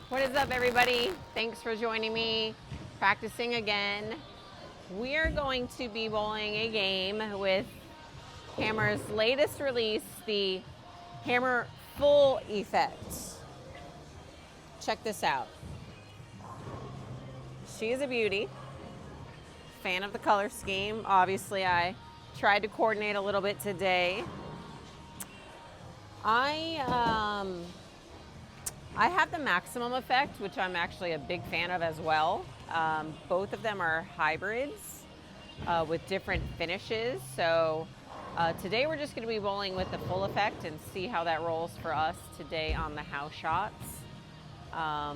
What is up, everybody? Thanks for joining me, practicing again. We are going to be bowling a game with Hammer's latest release, the Hammer Full Effect. Check this out. She is a beauty. Fan of the color scheme. Obviously, I tried to coordinate a little bit today. I have the maximum effect, which I'm actually a big fan of as well. Both of them are hybrids with different finishes. So today we're just going to be bowling with the full effect and see how that rolls for us today on the house shots. I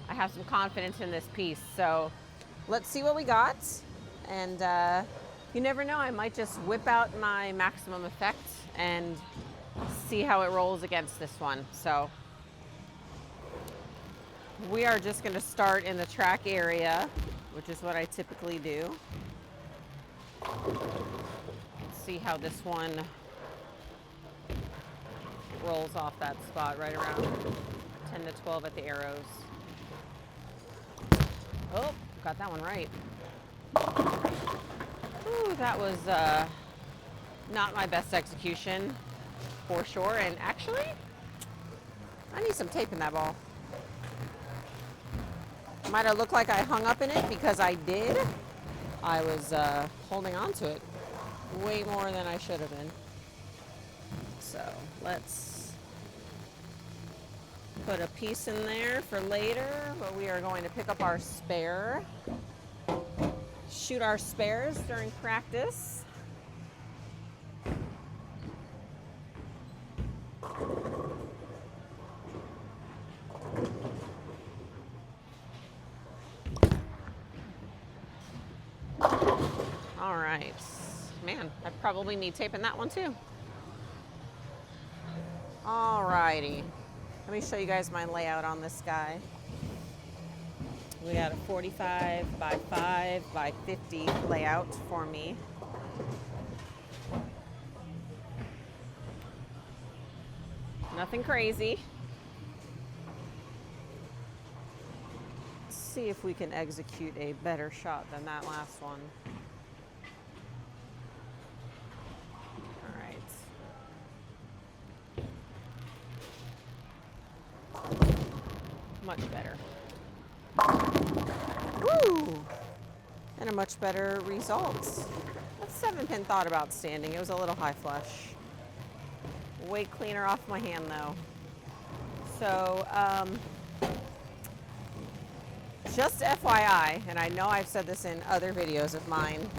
have some confidence in this piece, so let's see what we got. And you never know, I might just whip out my maximum effect and see how it rolls against this one. So we are just going to start in the track area, which is what I typically do. Let's see how this one rolls off that spot right around 10 to 12 at the arrows. Oh, got that one right. Ooh, that was not my best execution for sure. And actually, I need some tape in that ball. Might have looked like I hung up in it because I did. I was holding on to it way more than I should have been. So let's put a piece in there for later, but we are going to pick up our spare, shoot our spares during practice. All right, man, I probably need tape in that one too. All righty, let me show you guys my layout on this guy. We got a 45 by 5 by 50 layout for me. Nothing crazy. Let's see if we can execute a better shot than that last one. Much better. Woo! And a much better result. That 7-pin thought about standing. It was a little high flush. Way cleaner off my hand though. So, just FYI, and I know I've said this in other videos of mine,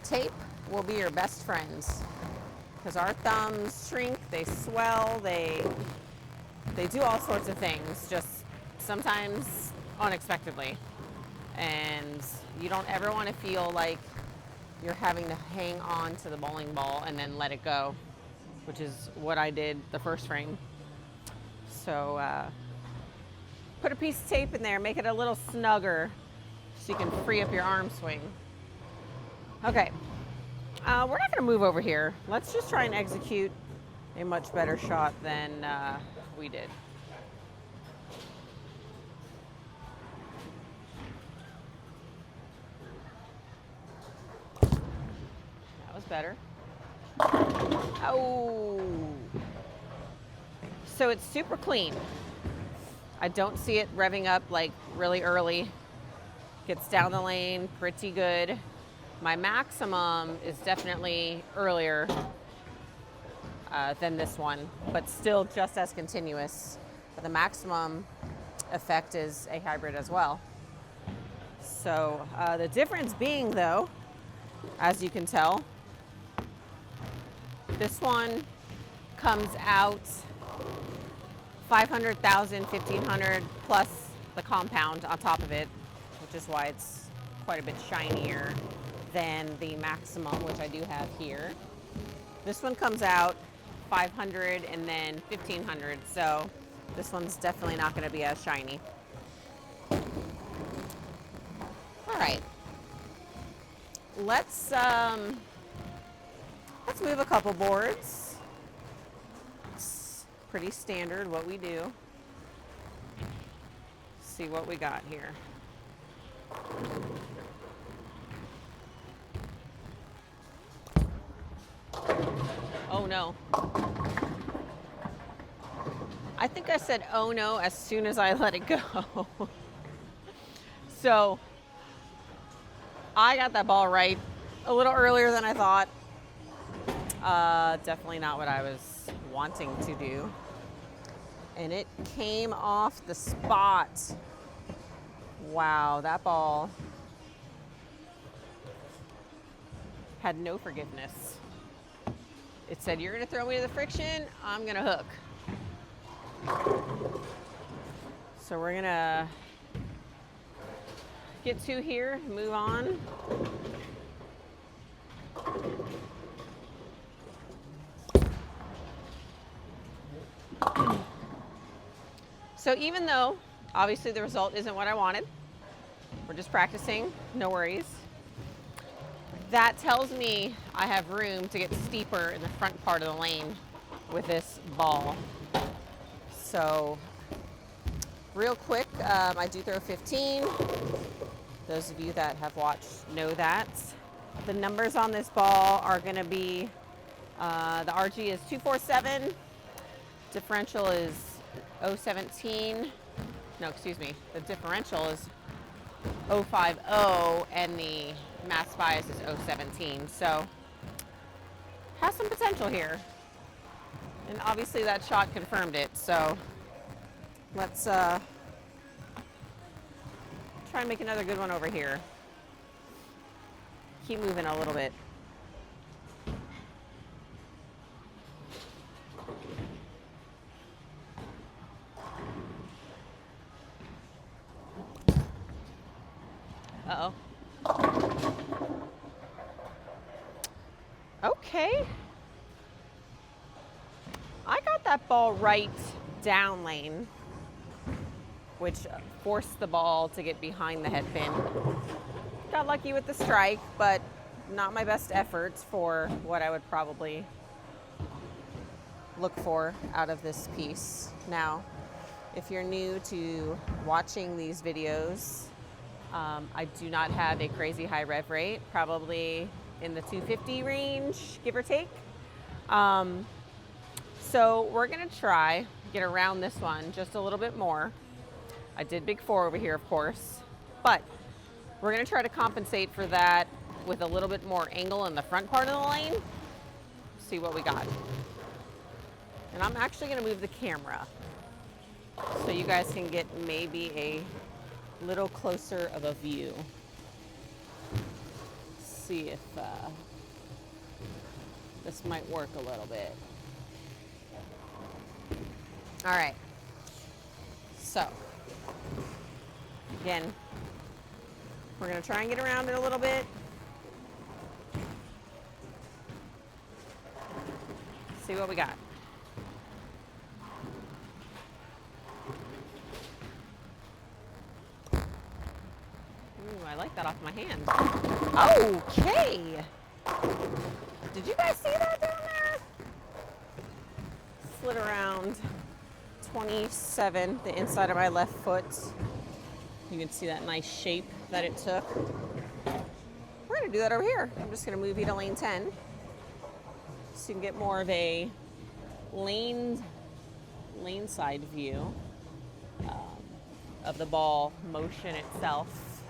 tape will be your best friends. Because our thumbs shrink, they swell, they do all sorts of things, just sometimes unexpectedly. And you don't ever want to feel like you're having to hang on to the bowling ball and then let it go, which is what I did the first frame. So put a piece of tape in there, make it a little snugger so you can free up your arm swing. Okay, we're not going to move over here. Let's just try and execute a much better shot than we did. That was better. Oh. So it's super clean. I don't see it revving up like really early. Gets down the lane pretty good. My maximum is definitely earlier than this one, but still just as continuous. But the maximum effect is a hybrid as well. So the difference being though, as you can tell, this one comes out 500,000, 1,500 plus the compound on top of it, which is why it's quite a bit shinier than the maximum, which I do have here. This one comes out 500 and then 1,500, so this one's definitely not going to be as shiny. All right, let's move a couple boards. It's pretty standard what we do. See what we got here. Oh no. I think I said oh no as soon as I let it go. So I got that ball right a little earlier than I thought. Definitely not what I was wanting to do. And it came off the spot. Wow, that ball had no forgiveness. It said, you're gonna throw me to the friction, I'm gonna hook. So we're gonna get two here, move on. So even though obviously the result isn't what I wanted, we're just practicing, no worries. That tells me I have room to get steeper in the front part of the lane with this ball. So real quick, I do throw 15. Those of you that have watched know that. The numbers on this ball are gonna be, the RG is 247, differential is 017. No, excuse me, the differential is 050 and the mass bias is 017. So has some potential here. And obviously that shot confirmed it. So let's try and make another good one over here. Keep moving a little bit. Uh-oh. Okay. I got that ball right down lane, which forced the ball to get behind the head pin. Got lucky with the strike, but not my best efforts for what I would probably look for out of this piece. Now, if you're new to watching these videos, I do not have a crazy high rev rate, probably in the 250 range, give or take. So we're gonna try get around this one just a little bit more. I did big four over here, of course, but we're gonna try to compensate for that with a little bit more angle in the front part of the lane. See what we got. And I'm actually gonna move the camera so you guys can get maybe a little closer of a view. See if this might work a little bit. All right, so again, we're gonna try and get around it a little bit. See what we got. Ooh, I like that off my hand. Okay. Did you guys see that down there? Slid around 27, the inside of my left foot. You can see that nice shape that it took. We're gonna do that over here. I'm just gonna move you to lane 10 so you can get more of a lane side view of the ball motion itself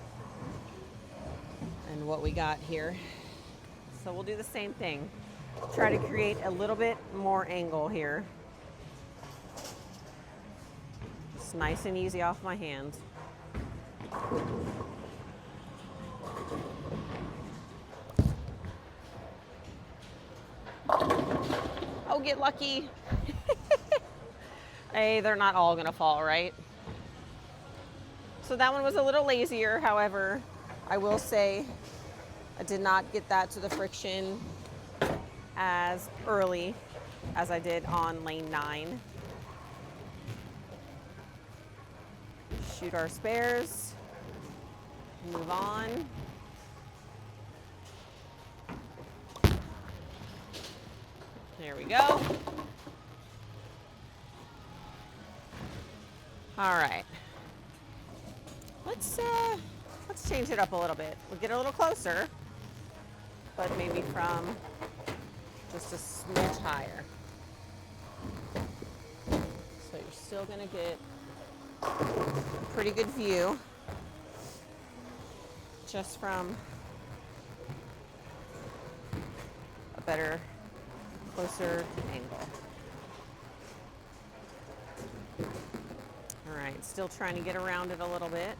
and what we got here. So we'll do the same thing. Try to create a little bit more angle here. It's nice and easy off my hand. Oh, get lucky. Hey, they're not all gonna fall, right? So that one was a little lazier. However, I will say I did not get that to the friction as early as I did on lane 9. Shoot our spares, move on. There we go. All right. Let's change it up a little bit. We'll get a little closer, but maybe from just a smidge higher. So you're still gonna get a pretty good view just from a better, closer angle. All right, still trying to get around it a little bit.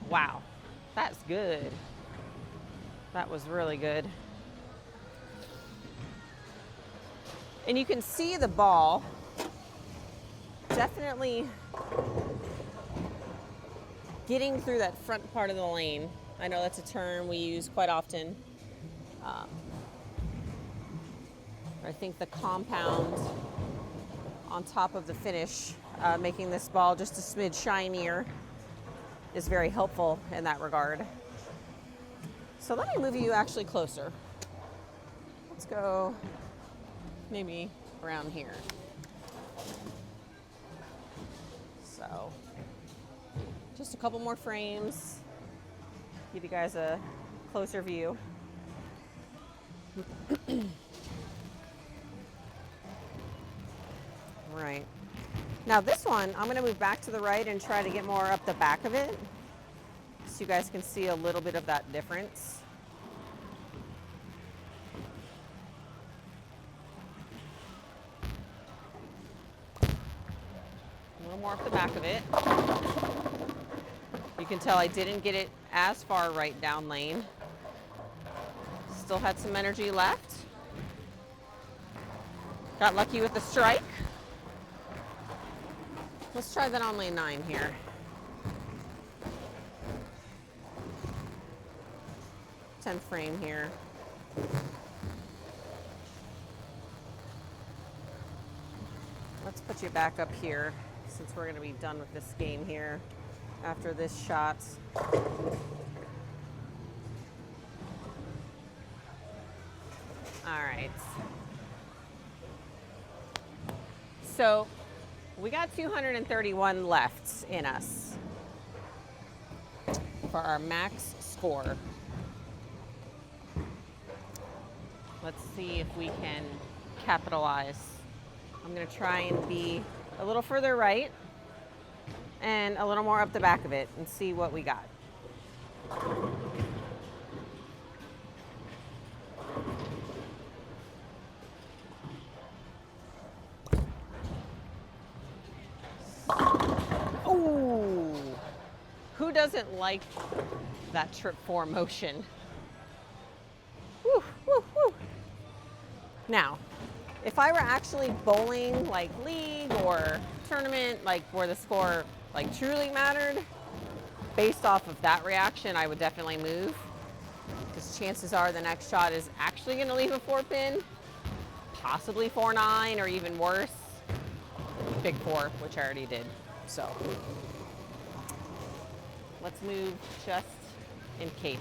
Wow, that's good. That was really good. And you can see the ball definitely getting through that front part of the lane. I know that's a term we use quite often. I think the compound on top of the finish, making this ball just a smidge shinier, is very helpful in that regard. So let me move you actually closer. Let's go maybe around here. So just a couple more frames, give you guys a closer view. Right. Now this one, I'm gonna move back to the right and try to get more up the back of it so you guys can see a little bit of that difference. A little more up the back of it. You can tell I didn't get it as far right down lane. Still had some energy left. Got lucky with the strike. Let's try that on lane 9 here. Tenth frame here. Let's put you back up here since we're going to be done with this game here after this shot. All right. So we got 231 left in us for our max score. Let's see if we can capitalize. I'm going to try and be a little further right and a little more up the back of it and see what we got. Oh, who doesn't like that trip 4 motion? Woo, woo, woo. Now, if I were actually bowling like league or tournament, like where the score like truly mattered, based off of that reaction, I would definitely move, because chances are the next shot is actually going to leave a 4-pin, possibly 4-9, or even worse, big 4, which I already did. So let's move just in case.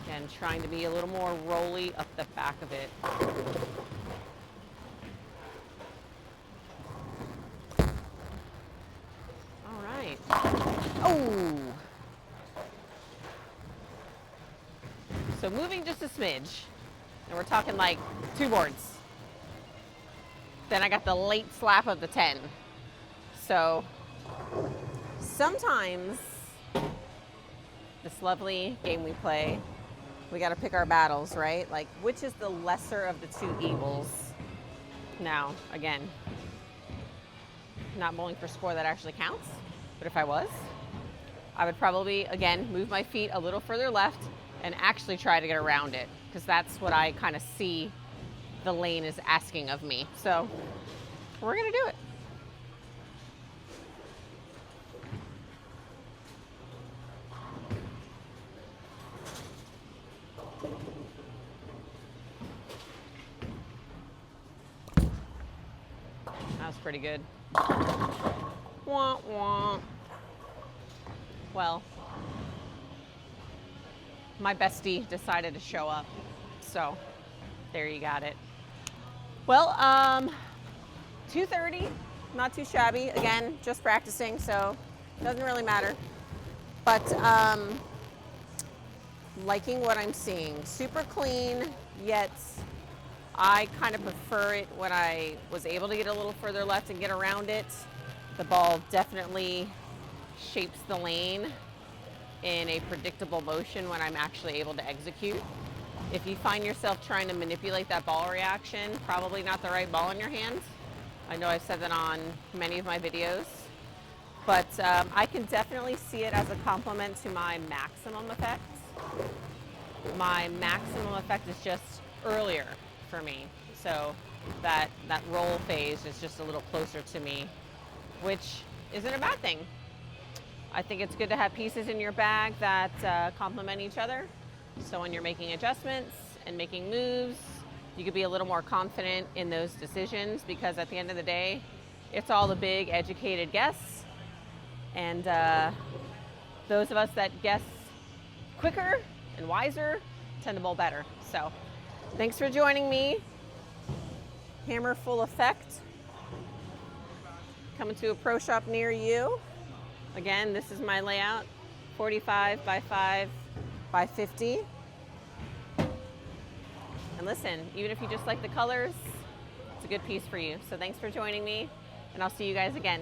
Again, trying to be a little more rolly up the back of it. All right. Oh! So moving just a smidge, and we're talking like 2 boards. Then I got the late slap of the 10. So sometimes this lovely game we play, we got to pick our battles, right? Like, which is the lesser of the 2 evils? Now, again, not bowling for score that actually counts, but if I was, I would probably, again, move my feet a little further left and actually try to get around it, because that's what I kind of see the lane is asking of me. So we're gonna do it. That was pretty good. Wah, wah. well, my bestie decided to show up. So there you got it. Well, 2:30, not too shabby. Again, just practicing, so doesn't really matter. But liking what I'm seeing. Super clean, yet I kind of prefer it when I was able to get a little further left and get around it. The ball definitely shapes the lane in a predictable motion when I'm actually able to execute. If you find yourself trying to manipulate that ball reaction, probably not the right ball in your hands. I know I've said that on many of my videos, but I can definitely see it as a complement to my maximum effect. My maximum effect is just earlier for me, so that roll phase is just a little closer to me, which isn't a bad thing. I think it's good to have pieces in your bag that complement each other, so when you're making adjustments and making moves, you could be a little more confident in those decisions, because at the end of the day, it's all the big educated guess, and those of us that guess quicker and wiser tend to bowl better. So thanks for joining me. Hammer full effect coming to a pro shop near you. Again, this is my layout, 45 by 5 by 50. And listen, even if you just like the colors, it's a good piece for you. So thanks for joining me, and I'll see you guys again.